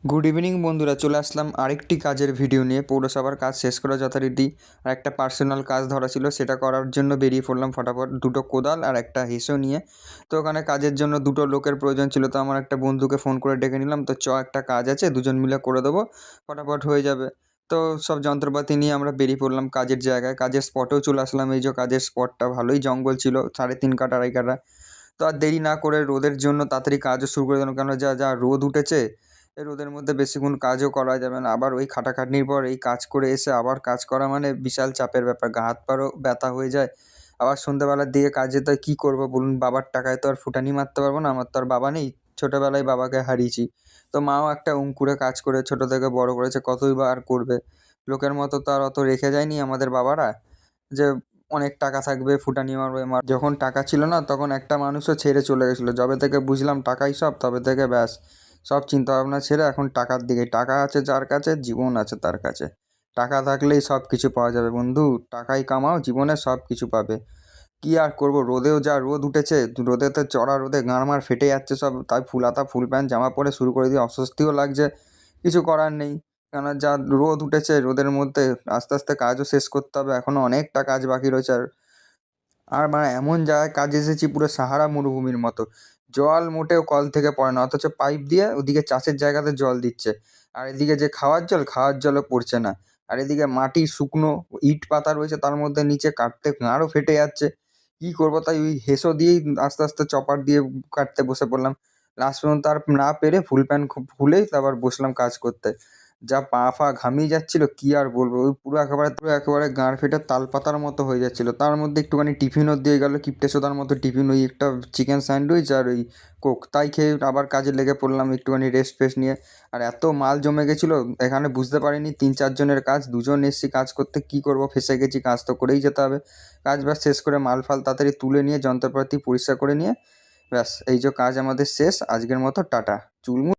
Good evening বন্ধুরা, চলে আসলাম আরেকটি কাজের ভিডিও নিয়ে। পৌরসভার কাজ শেষ করা যথারীতি আর একটা পার্সোনাল কাজ ধরা ছিল, সেটা করার জন্য বেরিয়ে পড়লাম ফটাফট। দুটো কোদাল আর একটা হেসো নিয়ে। তো ওখানে কাজের জন্য দুটো লোকের প্রয়োজন ছিল, তো আমার একটা বন্ধুকে ফোন করে ডেকে নিলাম। তো একটা কাজ আছে, দুজন মিলে করে দেবো, ফটাফট হয়ে যাবে। তো সব যন্ত্রপাতি নিয়ে আমরা বেরিয়ে পড়লাম কাজের জায়গায়। কাজের স্পটেও চলে আসলাম। এই যে কাজের স্পটটা ভালোই জঙ্গল ছিল, 3.5 কাঠা 2.5 কাঠা। তো আর দেরি না করে রোদের জন্য তাড়াতাড়ি কাজও শুরু করে দিলাম, কেন যা যা রোদ উঠেছে, এই রোদের মধ্যে বেশিক্ষণ কাজও করা যাবে না। আবার ওই খাটাখাটনির পর এই কাজ করে এসে আবার কাজ করা মানে বিশাল চাপের ব্যাপার, গা হাত পারও ব্যথা হয়ে যায়। আবার সন্ধ্যেবেলার দিকে কাজ যেতে হয়, কী করবো বলুন? বাবার টাকায় তো আর ফুটানি মারতে পারবো না, আমার তো আর বাবা নেই। ছোটোবেলায় বাবাকে হারিয়েছি। তো মাও একটা করে কাজ করে ছোটো থেকে বড় করেছে, কতই বা আর করবে। লোকের মতো তো আর অত রেখে যায়নি আমাদের বাবারা, যে অনেক টাকা থাকবে ফুটানি মারবে। যখন টাকা ছিল না তখন একটা মানুষও ছেড়ে চলে গেছিলো। যবে থেকে বুঝলাম টাকাই সব, তবে থেকে ব্যাস সব চিন্তাভাবনা ছেড়ে এখন টাকার দিকে। টাকা আছে যার কাছে, জীবন আছে তার কাছে। টাকা থাকলেই সব কিছু পাওয়া যাবে বন্ধু। টাকাই কামাও, জীবনে সব কিছু পাবে। কী আর করবো, রোদেও যা রোদ উঠেছে, রোদেতে চড়া রোদে গাঁড়মার ফেটে যাচ্ছে সব। তাই ফুল হাতা ফুল প্যান্ট জামা পরে শুরু করে দিয়ে অস্বস্তিও লাগছে। কিছু করার নেই, কেন যা রোদ উঠেছে। রোদের মধ্যে আস্তে আস্তে কাজও শেষ করতে হবে, এখনও অনেকটা কাজ বাকি রয়েছে। আর আর মানে এমন জায়গায় কাজে এসেছি পুরো সাহারা মরুভূমির মতো। জল মোটেও কল থেকে পড়ে না, অথচ পাইপ দিয়ে ওদিকে চাষের জায়গাতে জল দিচ্ছে। আর এদিকে যে খাওয়ার জলও পড়ছে না। আর এদিকে মাটি শুকনো, ইট পাতা রয়েছে তার মধ্যে, নিচে কাটতে আরও ফেটে যাচ্ছে। কী করবো, তাই ওই হেসো দিয়েই আস্তে আস্তে চপার দিয়ে কাটতে বসে পড়লাম। লাস্ট পর্যন্ত আর না পেরে ফুল প্যান্ট খুলেই তারপর বসলাম কাজ করতে। যা পা ফা ঘামিয়ে যাচ্ছিলো, কী আর বলবো। ওই পুরো একেবারে গাঁড় ফেটে তালপাতার মতো হয়ে যাচ্ছিলো। তার মধ্যে একটুখানি টিফিনও দিয়ে গেল, কিপ্টে সোদার মতো টিফিন, ওই একটা চিকেন স্যান্ডউইচ আর ওই কোক। তাই খেয়ে আবার কাজে লেগে পড়লাম একটুখানি রেস্ট ফেস্ট নিয়ে। আর এত মাল জমে গেছিলো এখানে, বুঝতে পারিনি 3-4 জনের কাজ, 2জন এসছি কাজ করতে। কী করবো, ফেঁসে গেছি, কাজ তো করেই যেতে হবে। কাজ বাজ শেষ করে মাল ফাল তাড়াতাড়ি তুলে নিয়ে যন্ত্রপাতি পরিষ্কার করে নিয়ে ব্যাস এই যে কাজ আমাদের শেষ। আজকের মতো টাটা। চুলমুল